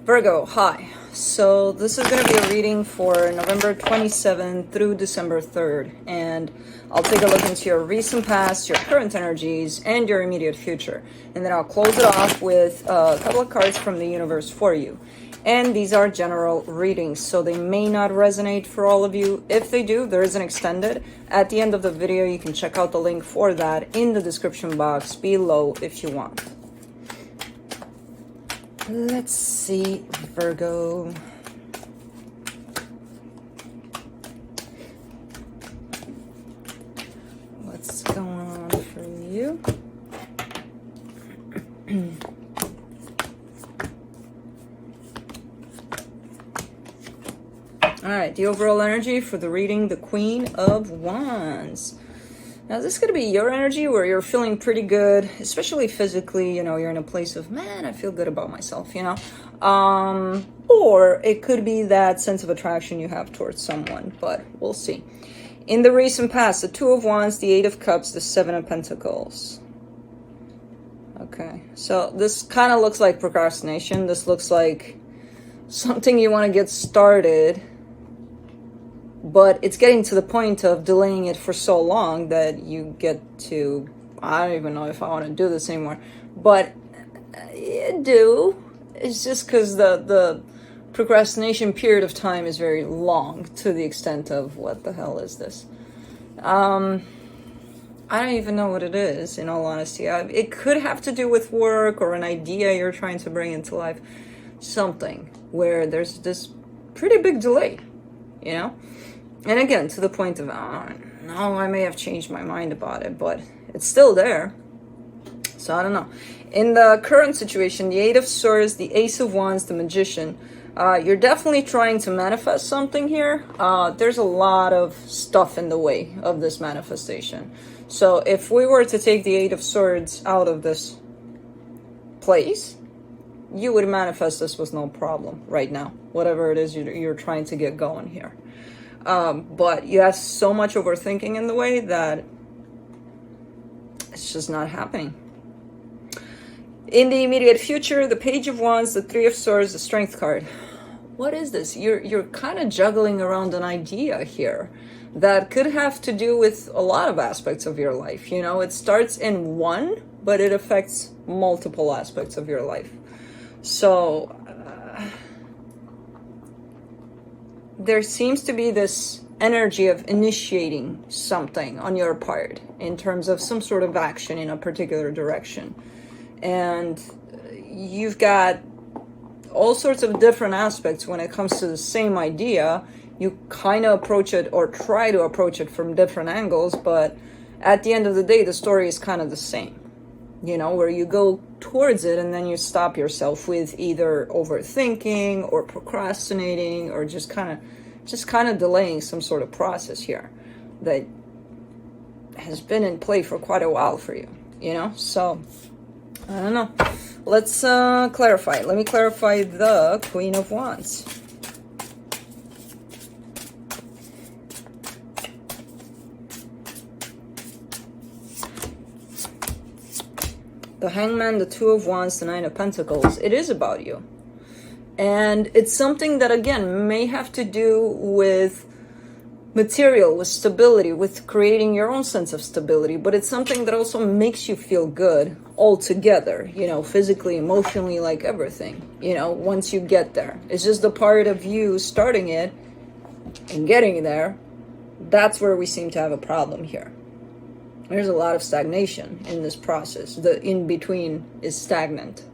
Virgo, hi. So this is going to be a reading for November 27th through December 3rd. And I'll take a look into your recent past, your current energies, and your immediate future. And then I'll close it off with a couple of cards from the universe for you. And these are general readings, so they may not resonate for all of you. If they do, there is an extended. At the end of the video, you can check out the link for that in the description box below if you want. Let's see, Virgo. What's going on for you? All right, the overall energy for the reading, the Queen of Wands. Now, this is going to be your energy where you're feeling pretty good, especially physically. You're in a place of, man, I feel good about myself, Or it could be that sense of attraction you have towards someone, but we'll see. In the recent past, the Two of Wands, the Eight of Cups, the Seven of Pentacles. Okay, so this kind of looks like procrastination. This looks like something you want to get started, but it's getting to the point of delaying it for so long that you get to, I don't even know if I want to do this anymore, but you do. It's just because the procrastination period of time is very long, to the extent of, what the hell is this? I don't even know what it is, in all honesty. It could have to do with work or an idea you're trying to bring into life. Something where there's this pretty big delay, And again, to the point of, no, I may have changed my mind about it, but it's still there. So I don't know. In the current situation, the Eight of Swords, the Ace of Wands, the Magician, you're definitely trying to manifest something here. There's a lot of stuff in the way of this manifestation. So if we were to take the Eight of Swords out of this place, you would manifest this with no problem right now, whatever it is you're trying to get going here. But you have so much overthinking in the way that it's just not happening. In the immediate future, the Page of Wands, the Three of Swords, the Strength card. What is this? You're kind of juggling around an idea here that could have to do with a lot of aspects of your life. It starts in one, but it affects multiple aspects of your life. So there seems to be this energy of initiating something on your part in terms of some sort of action in a particular direction. And you've got all sorts of different aspects when it comes to the same idea. You kind of approach it or try to approach it from different angles, but at the end of the day, the story is kind of the same. Where you go towards it and then you stop yourself with either overthinking or procrastinating or just kind of delaying some sort of process here that has been in play for quite a while for you, So, I don't know. Let's clarify. Let me clarify the Queen of Wands. The Hangman, the Two of Wands, the Nine of Pentacles. It is about you. And it's something that, again, may have to do with material, with stability, with creating your own sense of stability. But it's something that also makes you feel good altogether, physically, emotionally, like everything, once you get there. It's just the part of you starting it and getting there. That's where we seem to have a problem here. There's a lot of stagnation in this process. The in-between is stagnant,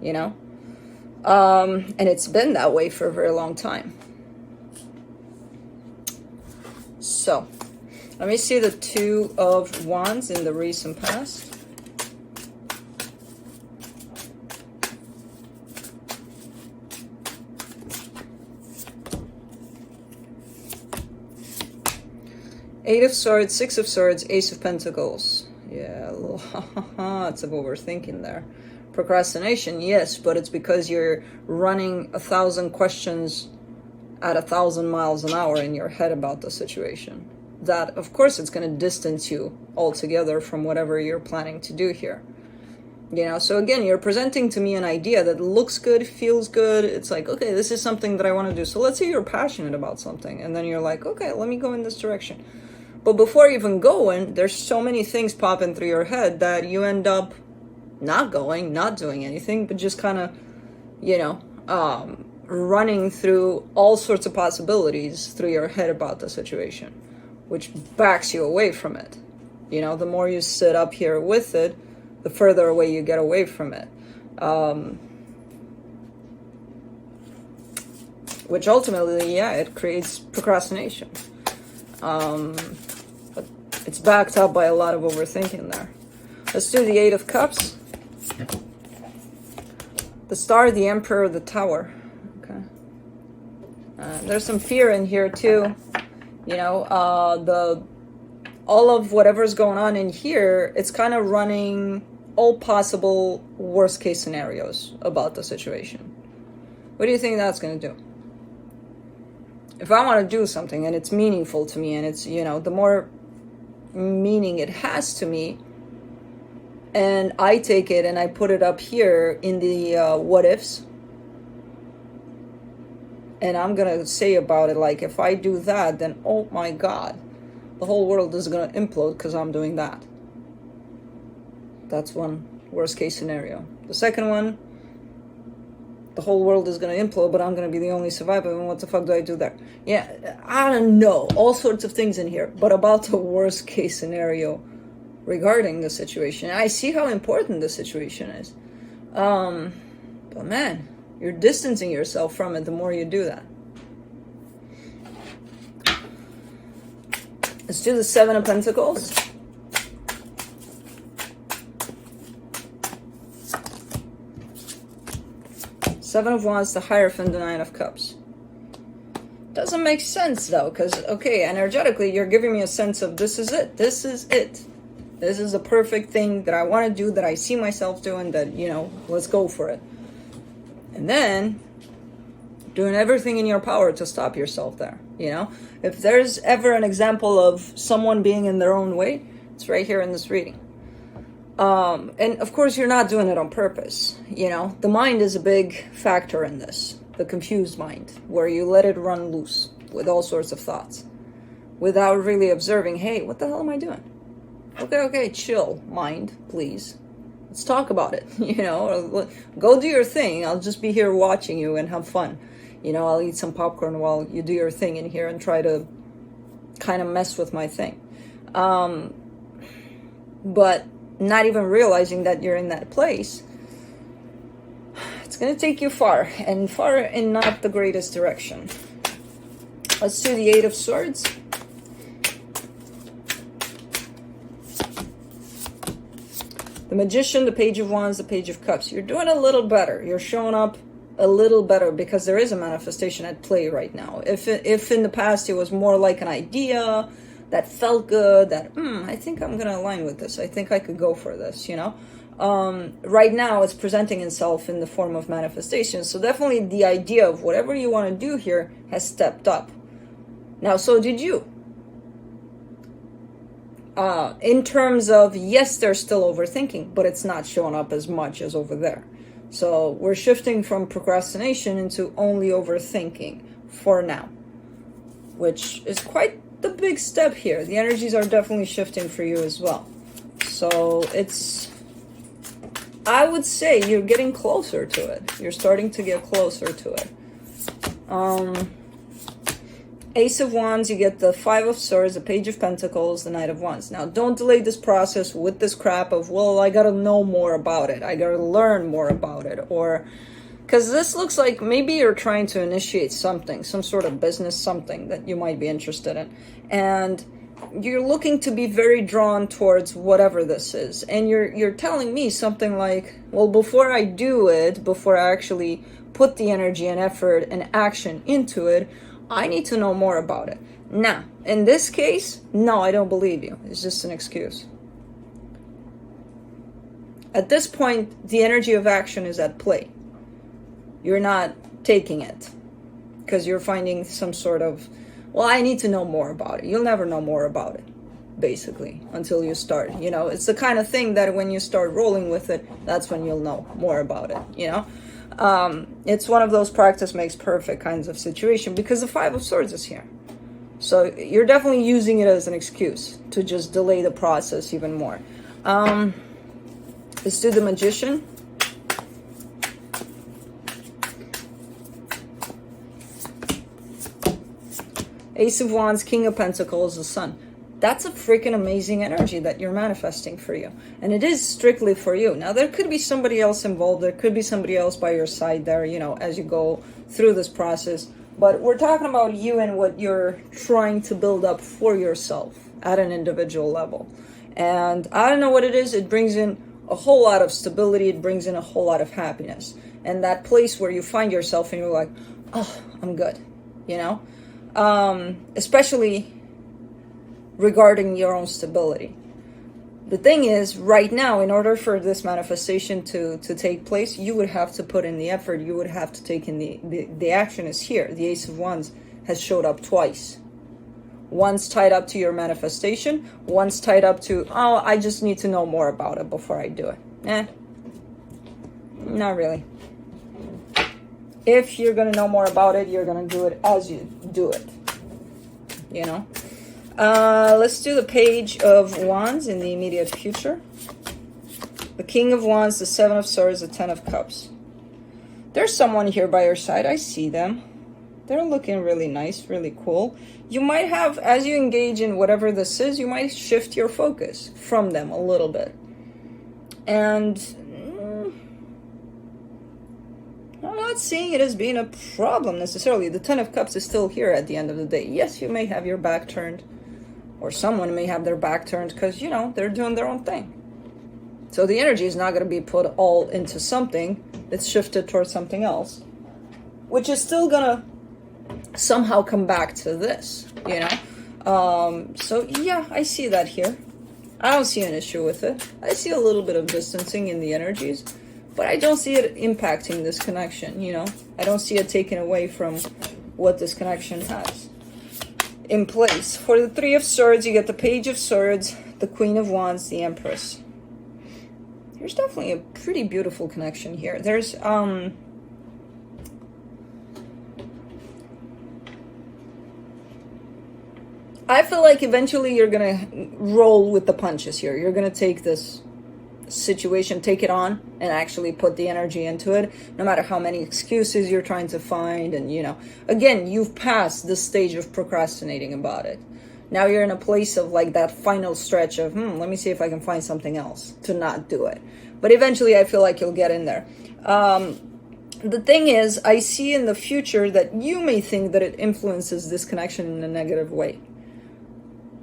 and it's been that way for a very long time. So, let me see the Two of Wands in the recent past. Eight of Swords, Six of Swords, Ace of Pentacles. Yeah, lots of overthinking there. Procrastination, yes, but it's because you're running 1,000 questions at 1,000 miles an hour in your head about the situation. That, of course, it's going to distance you altogether from whatever you're planning to do here. You know, so again, you're presenting to me an idea that looks good, feels good. It's like, okay, this is something that I want to do. So let's say you're passionate about something, and then you're like, okay, let me go in this direction. But before even going, there's so many things popping through your head that you end up not going, not doing anything, but just kind of, you know, running through all sorts of possibilities through your head about the situation, which backs you away from it. You know, the more you sit up here with it, the further away you get away from it. Which ultimately, yeah, it creates procrastination. But it's backed up by a lot of overthinking there. Let's do the Eight of Cups. The Star, the Emperor, the Tower. Okay. There's some fear in here too. You know, all of whatever's going on in here, it's kind of running all possible worst case scenarios about the situation. What do you think that's going to do? If I want to do something and it's meaningful to me, and it's, you know, the more meaning it has to me, and I take it and I put it up here in the what ifs, and I'm going to say about it, like, if I do that, then, oh my God, the whole world is going to implode because I'm doing that. That's one worst case scenario. The second one, the whole world is going to implode, but I'm going to be the only survivor, and what the fuck do I do there? Yeah, I don't know. All sorts of things in here, but about the worst case scenario regarding the situation. I see how important the situation is. But man, you're distancing yourself from it the more you do that. Let's do the Seven of Pentacles. Seven of Wands, the Hierophant, the Nine of Cups. Doesn't make sense though, because, okay, energetically, you're giving me a sense of this is it. This is it. This is the perfect thing that I want to do, that I see myself doing, that, you know, let's go for it. And then doing everything in your power to stop yourself there, you know? If there's ever an example of someone being in their own way, it's right here in this reading. And of course, you're not doing it on purpose. You know, the mind is a big factor in this. The confused mind, where you let it run loose with all sorts of thoughts without really observing, hey, what the hell am I doing? Okay, chill, mind, please. Let's talk about it. You know, go do your thing. I'll just be here watching you and have fun. You know, I'll eat some popcorn while you do your thing in here and try to kind of mess with my thing. But not even realizing that you're in that place, it's going to take you far, and far in not the greatest direction. Let's do the Eight of Swords. The Magician, the Page of Wands, the Page of Cups. You're doing a little better. You're showing up a little better because there is a manifestation at play right now. If in the past it was more like an idea that felt good, that, I think I'm going to align with this. I think I could go for this, you know? Right now it's presenting itself in the form of manifestation. So definitely the idea of whatever you want to do here has stepped up. Now, so did you. In terms of, yes, they're still overthinking, but it's not showing up as much as over there. So we're shifting from procrastination into only overthinking for now, which is quite the big step here. The energies are definitely shifting for you as well. So it's, I would say you're getting closer to it. You're starting to get closer to it. Ace of Wands, you get the Five of Swords, the Page of Pentacles, the Knight of Wands. Now, don't delay this process with this crap of, well, I gotta know more about it. I gotta learn more about it. Or, because this looks like maybe you're trying to initiate something, some sort of business, something that you might be interested in. And you're looking to be very drawn towards whatever this is. And you're telling me something like, well, before I do it, before I actually put the energy and effort and action into it, I need to know more about it. Now, in this case, no, I don't believe you. It's just an excuse. At this point, the energy of action is at play. You're not taking it because you're finding some sort of, well, I need to know more about it. You'll never know more about it basically, until you start. You know, it's the kind of thing that when you start rolling with it, that's when you'll know more about it, you know. It's one of those practice makes perfect kinds of situation, because the Five of Swords is here. So you're definitely using it as an excuse to just delay the process even more. Let's do the Magician. Ace of Wands, King of Pentacles, the Sun. That's a freaking amazing energy that you're manifesting for you. And it is strictly for you. Now, there could be somebody else involved. There could be somebody else by your side there, you know, as you go through this process. But we're talking about you and what you're trying to build up for yourself at an individual level. And I don't know what it is. It brings in a whole lot of stability. It brings in a whole lot of happiness. And that place where you find yourself and you're like, oh, I'm good, you know? Especially regarding your own stability. The thing is, right now, in order for this manifestation to take place, you would have to put in the effort. You would have to take in the action is here. The Ace of Wands has showed up twice. Once tied up to your manifestation, once tied up to, oh, I just need to know more about it before I do it. Not really. If you're going to know more about it, you're going to do it as you do it, you know. Let's do the Page of Wands in the immediate future. The King of Wands, the Seven of Swords, the Ten of Cups. There's someone here by your side. I see them. They're looking really nice, really cool. You might have, as you engage in whatever this is, you might shift your focus from them a little bit. And I'm not seeing it as being a problem necessarily. The Ten of Cups is still here at the end of the day. Yes, you may have your back turned, or someone may have their back turned because, you know, they're doing their own thing. So the energy is not going to be put all into something. It's shifted towards something else, which is still going to somehow come back to this, you know. So, yeah, I see that here. I don't see an issue with it. I see a little bit of distancing in the energies. But I don't see it impacting this connection, you know. I don't see it taken away from what this connection has in place. For the Three of Swords, you get the Page of Swords, the Queen of Wands, the Empress. There's definitely a pretty beautiful connection here. There's, I feel like eventually you're going to roll with the punches here. You're going to take this situation, take it on, and actually put the energy into it, no matter how many excuses you're trying to find. And, you know, again, you've passed the stage of procrastinating about it. Now you're in a place of like that final stretch of, let me see if I can find something else to not do it. But eventually I feel like you'll get in there. The thing is, I see in the future that you may think that it influences this connection in a negative way.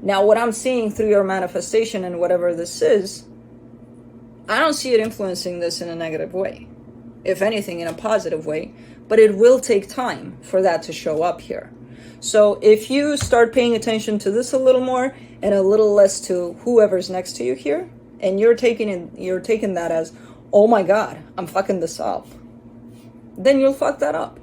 Now, what I'm seeing through your manifestation and whatever this is, I don't see it influencing this in a negative way. If anything, in a positive way. But it will take time for that to show up here. So if you start paying attention to this a little more and a little less to whoever's next to you here, and you're taking that as, oh my God, I'm fucking this up, then you'll fuck that up.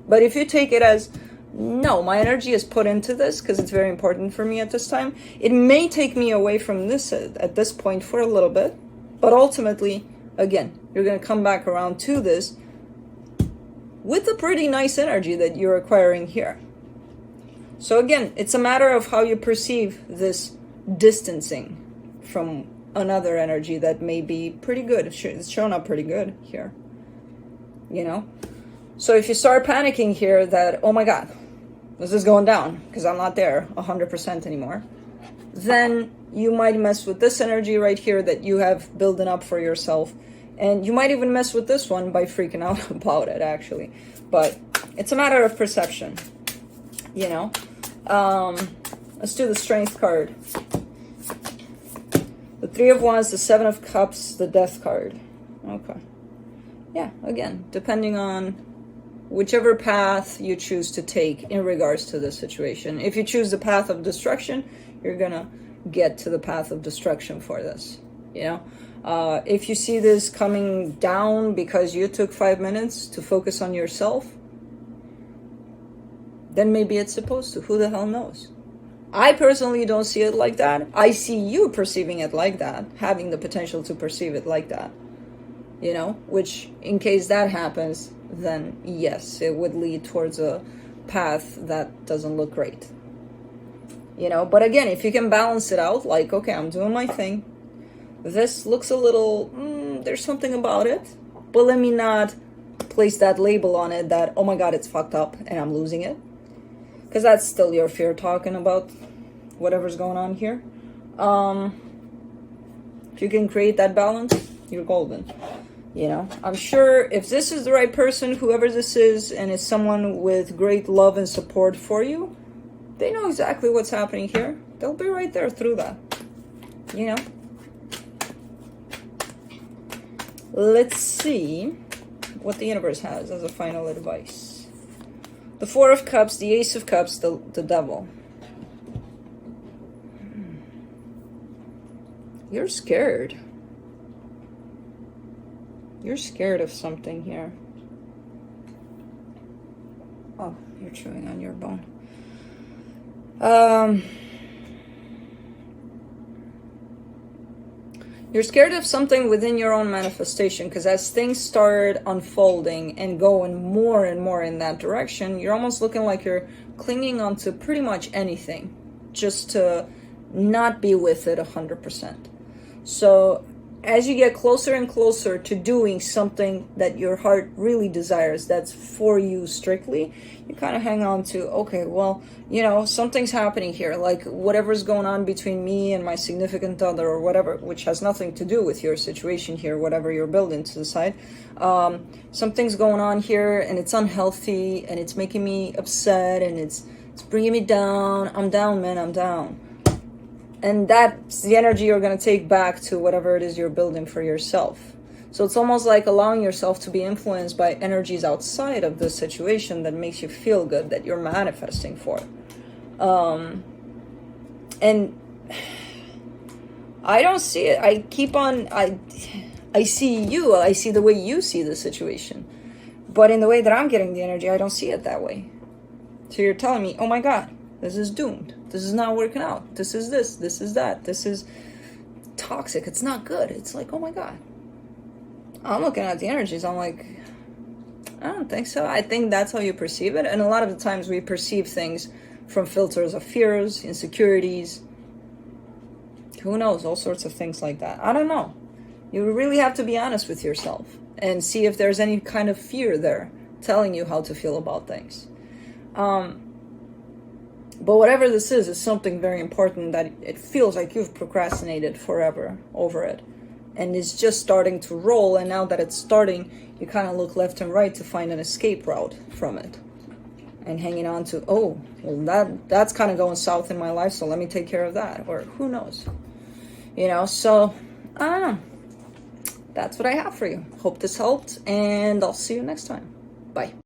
But if you take it as, no, my energy is put into this because it's very important for me at this time, it may take me away from this at this point for a little bit. But ultimately, again, you're going to come back around to this with a pretty nice energy that you're acquiring here. So again, it's a matter of how you perceive this distancing from another energy that may be pretty good. It's shown up pretty good here, you know. So if you start panicking here that, oh my God, this is going down because I'm not there 100% anymore, then you might mess with this energy right here that you have building up for yourself. And you might even mess with this one by freaking out about it, actually. But it's a matter of perception, you know. Let's do the Strength card. The Three of Wands, the Seven of Cups, the Death card. Okay. Yeah, again, depending on whichever path you choose to take in regards to this situation. If you choose the path of destruction, you're gonna get to the path of destruction for this, you know. If you see this coming down because you took 5 minutes to focus on yourself, then maybe it's supposed to. Who the hell knows? I personally don't see it like that. I see you perceiving it like that, having the potential to perceive it like that. You know, which in case that happens, then yes, it would lead towards a path that doesn't look great. You know, but again, if you can balance it out, like, okay, I'm doing my thing. This looks a little, there's something about it, but let me not place that label on it that, oh my God, it's fucked up and I'm losing it. Because that's still your fear talking about whatever's going on here. If you can create that balance, you're golden. You know, I'm sure if this is the right person, whoever this is, and it's someone with great love and support for you, they know exactly what's happening here. They'll be right there through that. You know? Let's see what the universe has as a final advice. The Four of Cups, the Ace of Cups, the Devil. You're scared. You're scared of something here. Oh, you're chewing on your bone. You're scared of something within your own manifestation, because as things start unfolding and going more and more in that direction, you're almost looking like you're clinging onto pretty much anything just to not be with it 100%. So as you get closer and closer to doing something that your heart really desires, that's for you strictly, you kind of hang on to, okay, well, you know, something's happening here, like whatever's going on between me and my significant other or whatever, which has nothing to do with your situation here, whatever you're building to the side. Something's going on here and it's unhealthy and it's making me upset and it's bringing me down. I'm down, man, I'm down. And that's the energy you're going to take back to whatever it is you're building for yourself. So it's almost like allowing yourself to be influenced by energies outside of the situation that makes you feel good, that you're manifesting for. And I don't see it. I keep on, I see you, I see the way you see the situation. But in the way that I'm getting the energy, I don't see it that way. So you're telling me, oh my God, this is doomed. This is not working out. This is this is that. This is toxic. It's not good. It's like, oh my God. I'm looking at the energies. I'm like, I don't think so. I think that's how you perceive it. And a lot of the times we perceive things from filters of fears, insecurities. Who knows? All sorts of things like that. I don't know. You really have to be honest with yourself and see if there's any kind of fear there telling you how to feel about things. But whatever this is something very important that it feels like you've procrastinated forever over it. And it's just starting to roll, and now that it's starting, you kind of look left and right to find an escape route from it. And hanging on to, oh, well, that's kind of going south in my life, so let me take care of that. Or who knows? You know, so, I don't know. That's what I have for you. Hope this helped, and I'll see you next time. Bye.